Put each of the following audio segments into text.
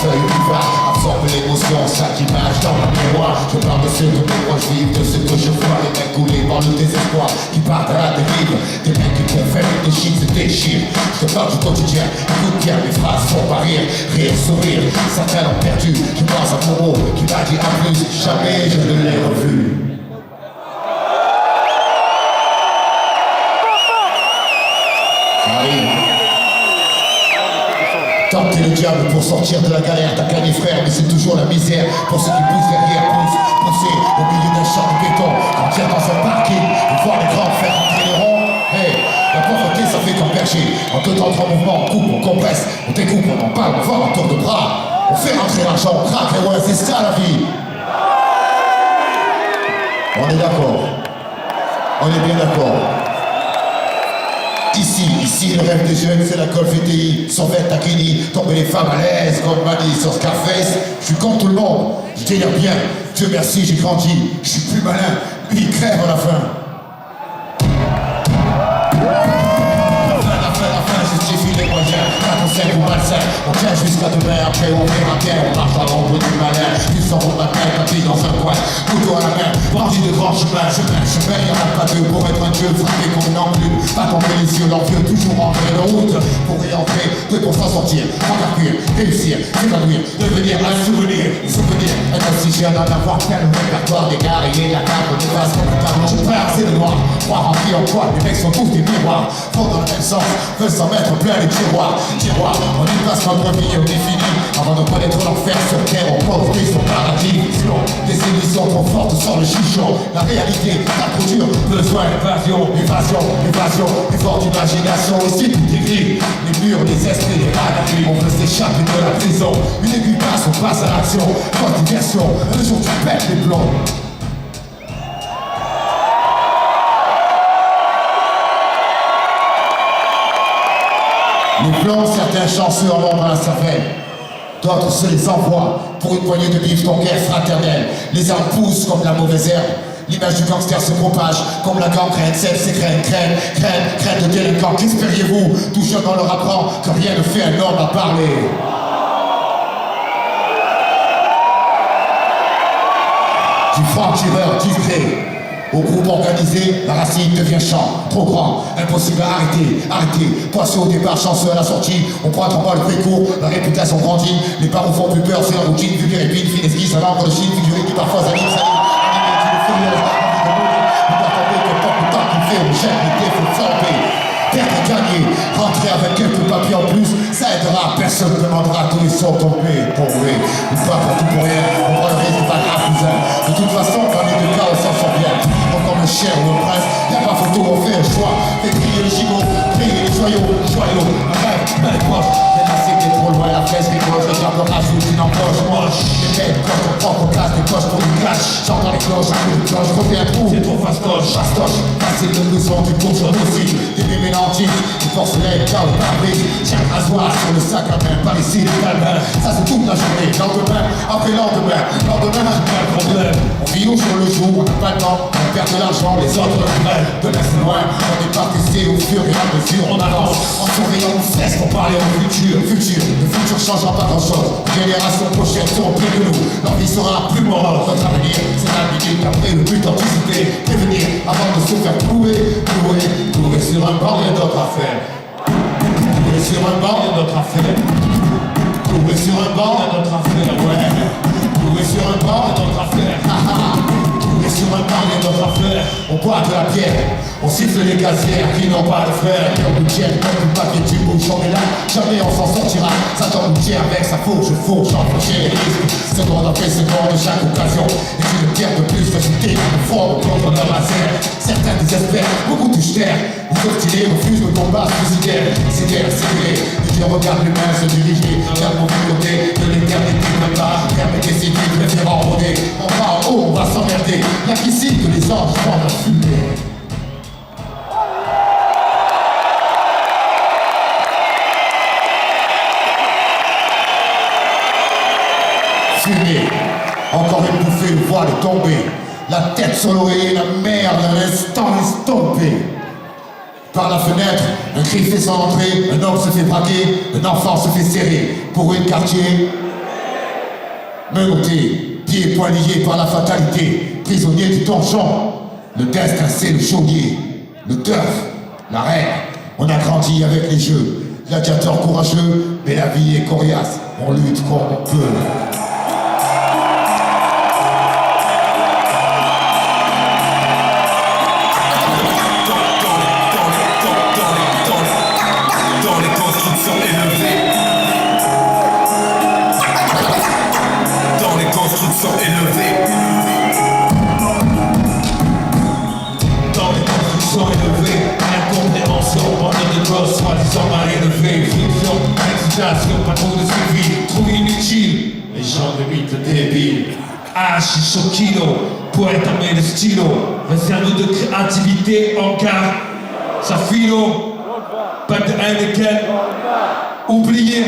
feuille vivant, absorbe l'émotion, chaque image dans mon miroir. Je parle de ce que mes proches vivent, de ce que je vois, les mecs coulés dans le désespoir, qui partent à la dérive, des mecs qui confèrent, des chiffres se déchirent. Je te parle du quotidien, écoute bien, mes phrases font pas rire, rire, sourire, certains l'ont perdu. Je pense à Momo, qui m'a dit en plus, jamais je ne l'ai revu. Tenter le diable pour sortir de la galère, t'as gagné frère, mais c'est toujours la misère. Pour ceux qui poussent derrière, pousser au milieu d'un champ de béton, remplir dans un parking, et voir les grands faire rentrer les ronds. Hey, la pauvreté ça fait comme berger. En te tendant en mouvement, on coupe, on compresse, on découpe, on en parle, on vend en tour de bras. On fait rentrer l'argent, on craque, et ouais, c'est ça la vie. On est d'accord. On est bien d'accord. Ici, le rêve des jeunes, c'est la Golf GTI, sans vêt taquini, tomber les femmes à l'aise, comme Manny sur Scarface. Je suis contre tout le monde, je délire bien, Dieu merci, j'ai grandi, je suis plus malin, lui il crève à la fin. La fin, justifie les moyens, quand on sait ou malsain, on tient jusqu'à demain, après on verra bien, on marche à l'ombre du malin, ils s'en vont matin, tapis dans un coin, couteau à la main, bandit de grand chemin, y'en a pas deux pour être un dieu, frappé comme une enclume, pas tomber les yeux, l'envieux, toujours en train de route, pour y entrer, deux pour s'en sortir, regarder, réussir, s'évanouir, devenir un souvenir, être aussi jeune, en avoir plein le répertoire des gars, et la carte, des bases, comme un tableau, je pas assez de noir, croire en qui en quoi, les mecs sont tous des miroirs, font dans le même sens, veulent s'en mettre plein les tiroirs, on y passe notre vie, on est fini, avant de connaître l'enfer sur terre, on pose des son paradis, sinon, des émissions trop fortes sans le chichon, la réalité, la couture, besoin, évasion, effort d'imagination, aussi tout est gris, les murs, les esprits, les ragailles, on veut s'échapper de la prison, une aiguille passe, on passe à l'action, pas de diversion, un jour tu pètes les plombs. Les plombs, certains chanceux en l'ombre à la cervelle. D'autres se les envoient pour une poignée de livres ton guerre fraternelle. Les armes poussent comme la mauvaise herbe. L'image du gangster se propage comme la gangrène. Celle crème de délinquants. Qu'espériez-vous? Tout jeune on leur apprend que rien ne fait un homme à parler. Du franc-tireur discret au groupe organisé, la racine devient champ, trop grand, impossible à arrêter, poisson au départ, chanceux à la sortie, on prend en bas le précourt, la réputation grandit, les barreaux font plus peur, c'est la routine, vulgaire épine, fine esquisse, à l'encre de Chine, figuré qui parfois anime, envie de mourir, ne pas tomber que tant que temps qu'il fait, on jette l'idée, faut flamber. Perdre et gagner, rentrer avec quelques papiers en plus, ça aidera, personne ne demandera, tous les sons tombés, pauvres, ou pas pour tout pour rien, on prend le risque, pas grave, cousin. De toute façon, dans les deux cas, on s'en sort bien. Comme le chien ou le prince, y'a pas photo, on fait un choix. Fait crier les gigots, crier les joyaux, un rêve, belle poche. Les lassés, t'es trop loin, la flèche, les cloches, les diables rajoute une empoche moche. Les bêtes, quand on prend qu'on casse des coches pour une clash. J'entends les cloches, un coup de cloche, reviens trop. C'est trop fastoche, passer le besoin du bourgeois aussi. Des bébés lentilles, du porcelaine, car le pare-brise. J'ai un rasoir sur le sac à main, par ici, les calmes. Ça c'est toute la journée, lendemain, après lendemain, pas de problème. On vit au jour le jour, on n'a pas le temps, on perd de l'argent, les autres prennent. De l'est loin, on est parti au fur et à mesure, on avance. En souriant, on cesse pour parler au futur. Le futur changera pas grand chose. Génération prochaine seront plus que nous. Leur vie sera plus morale. Notre avenir, c'est la minute après le but d'anticiper. Prévenir avant de se faire clouer sur un banc, il y a d'autres affaires. Clouer sur un banc, il y a d'autres affaires. Clouer sur un banc, il y a d'autres affaires, ouais. Clouer sur un banc, il y a d'autres affaires. Clouer sur un banc, il y a d'autres affaires. On boit de la bière, on siffle les gazières qui n'ont pas de fer. Et on nous tienne comme du papier du bouche, on est là, jamais on s'en sortira. Ça tombe nous tient avec sa fourche, j'enfoncer les risques. Seconde après seconde, chaque occasion est une pierre de plus ajoutée au fond contre la misère. Certains désespèrent, beaucoup touchent terre. Les obstinés refusent le combat suicidaire. C'est vrai, et Dieu regarde l'humain se diriger vers mon côté de l'éternité même pas. Permettez ces vies préférant rôder. On va en haut, on va s'emmerder. Y'a qu'ici que les anges vont la fumer. Fumée, encore une bouffée, le voile est tombé. La tête sur l'oreiller, la merde, l'instant estompé. Par la fenêtre, un cri fait son entrée, un homme se fait braquer, un enfant se fait serrer. Pour une quartier, menotté, pieds et poings liés par la fatalité, prisonnier du donjon. Le destin, c'est le geôlier, le turf, la reine. On a grandi avec les jeux, gladiateurs courageux, mais la vie est coriace, on lutte comme on peut. Soi-disant mal élevé, friction, excitation, pas trop de suivi, trop inutile, les gens de mythes débiles. H, kilo, poète armé de stylo, réserve de créativité en cas, ça philo, pas de Heineken, oublié.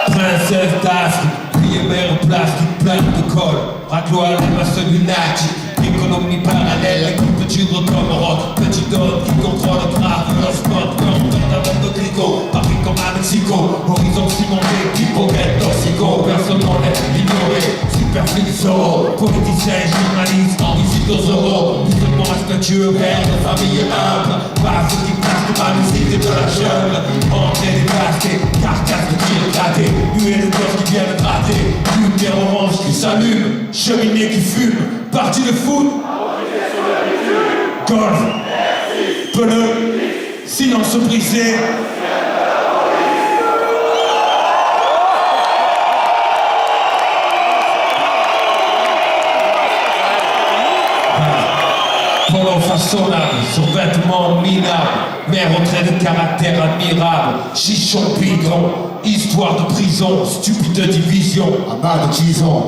Princesse d'Afrique, pliée mère en plastique, pleine de colle, racloir les masses lunatiques, économie parallèle, la coupe du comme rock, petit homme qui contrôle le grave, leur sport, leur tente de clico, Paris comme à Mexico, horizon cimenté, pipoguette, toxico, personne n'en est ignoré, superfluo, politicien et journaliste, visite aux euros, musulman respectueux, père de famille humble, pas ceux qui placent de ma musique et de la jungle, entrée dévastée, carcasse de tir éclaté, nuée de gosses qui viennent gratter, lumière orange qui s'allume, cheminée qui fume, partie de foot, golf, pneu, silence brisé. Polo façonnable, survêtement minable, mère au trait de caractère admirable, chichon bidon, histoire de prison, stupide division, amas de tison,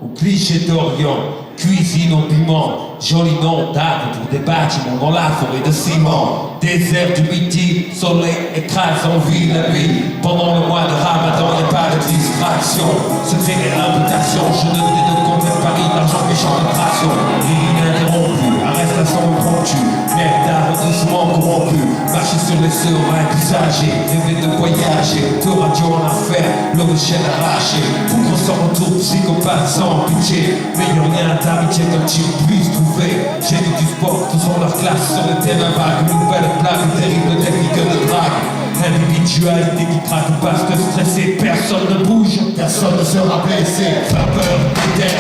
au cliché d'Orient, cuisine au piment, joli nom d'arbre pour des bâtiments dans la forêt de ciment, désert du Midi, soleil écrase en ville la nuit, pendant le mois de Ramadan, y'a pas de distraction, se fait des imputations, je ne de compter Paris, l'argent méchant de traction, ininterrompu, arrestation impromptue, nectar doucement corrompu, marcher sur les seringues usagées, rêver de voyager, de radio en affaire, l'eau de chaîne arrachée, poudre sans retour, psychopathe sans pitié, meilleur lien d'amitié qu'un type puisse trouver, génie du sport, tous ont leur classe sur le terrain vague, une nouvelle plaque, une terrible technique de drague, individualité qui craque parce que stressé, personne ne bouge, personne ne sera blessé. vapeur d'éther,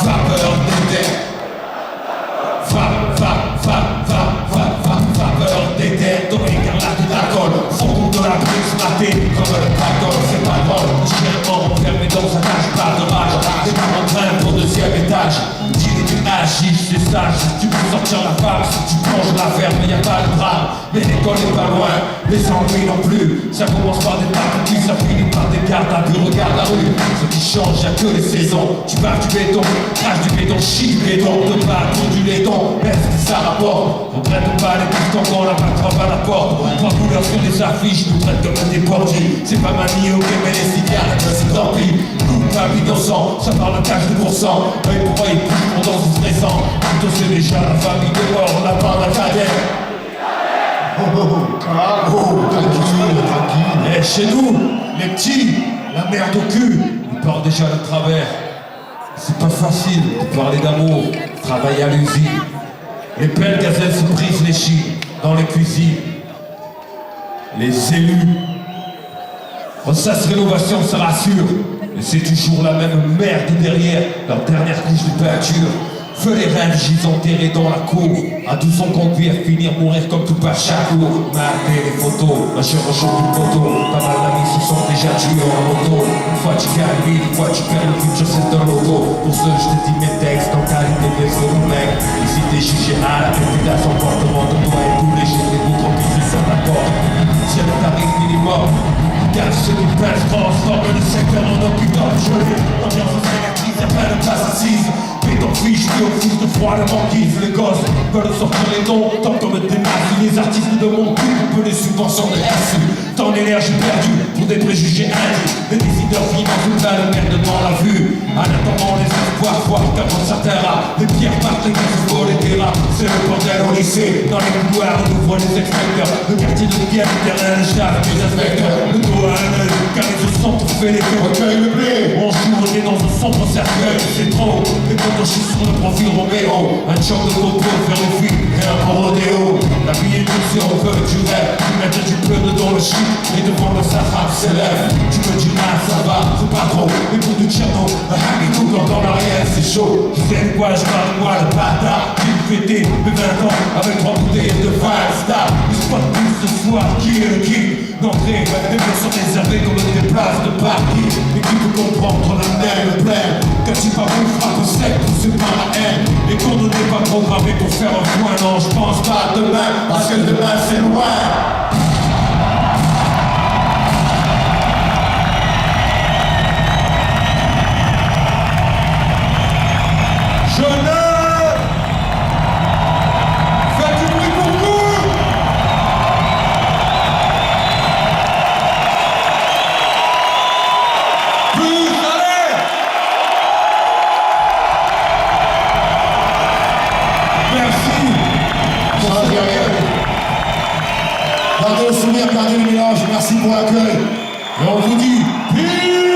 vapeur d'éther, vapeur d'éther, dans l'écarlate d'alcool, fond de la brise matée, comme le pactole, c'est pas drôle, le chien enfermé dans sa cage, pas de rage, des parents en train pour deuxième étage, dîner du hashish, c'est sage, si tu peux sortir la femme, si tu plonges la ferme, y'a pas de drame, mais l'école est pas loin, les ennuis non plus, ça commence par des tapes, puis ça finit par des cartes à but, regarde la rue, ce qui change, y'a que les saisons, tu bats du béton, crache du béton, chie du béton, te bats pour du laiton, est-ce que ça rapporte, on traite pas les pistons quand la balle frappe à la porte, trois couleurs sur les affiches, nous traite comme des portiers, c'est pas manié, ok, mais les cigares, c'est tant pis, coupable innocent, ça parle de cash de pourcent, œil pour œil, pour dans ce stressant, plutôt c'est déjà la famille dehors, la bande à cadet. Tranquille. Et chez nous, les petits, la merde au cul, ils parlent déjà de travers. C'est pas facile de parler d'amour, travailler à l'usine. Les belles gazelles se brisent les chines dans les cuisines. Les élus, ressasse rénovation, ça rassure. Mais c'est toujours la même merde derrière, leur dernière couche de peinture. Feu les rêves, j'y enterrés dans la cour. À 12 ans conduire, finir, mourir comme tout pas chaque jour. Marquer les photos, ma chère rejoue du poteau. Pas mal d'amis se sont déjà tués en moto. Une fois tu gagnes, une fois tu perds, le futur c'est un logo. Pour ce je te dis mes textes en qualité de le mec. Ici t'es jugé à la réputation, comportement de toi et tous les chiens, les bouts qui sur la porte. C'est le tarif minimum. Car ceux qui pèsent transforment le secteur en hôpital gelé. Ambiance négative, y'a pas de place assise. Béton fiche, puis au fils de froid, la banquise. Les gosses veulent sortir les dons, tant comme des masses. Les artistes de mon cul, on peut les subventions de SU. Tant d'énergie perdue pour des préjugés induits. Les décideurs financent une balle merde dans la vue. En attendant les espoirs, voir qu'avant certains rats, les pierres partent, les gaz volent et terrains. C'est le bordel au lycée, dans les couloirs, on ouvre les inspecteurs. Le quartier de Vienne, derrière les chars des inspecteurs. Le dos à un œil, car ils se sont fait les queues. Recueille le blé. On joue, on est dans un sombre cercueil, c'est trop. Et quand on chie sur le profil Roméo, un choc de coco vers le fil et un bon rodéo. La vie est douce et on veut que tu rêves. Tu mets du peu dans le shit et devant le Sahara s'élève. Tu me diras ça va, c'est pas trop. Les coups de Tcherno, le happy tout dans l'arrière, c'est chaud. Tu sais quoi, je parle de moi, le bâtard. J'ai fêté mes 20 ans avec 3 bouteilles de Five Star. Je spot plus ce soir, qui est le king d'entrée. Les mecs sont réservés comme des places de parking. Et qui peut comprendre la mer, le plein. Quand tu pas bon, frappe au sec, poussé par la haine. Et qu'on ne n'est pas programmé pour faire un point. Non, je pense pas à demain, parce que demain c'est loin. Gardez le sourire, gardez le mélange, merci pour l'accueil. Et on vous dit, peace!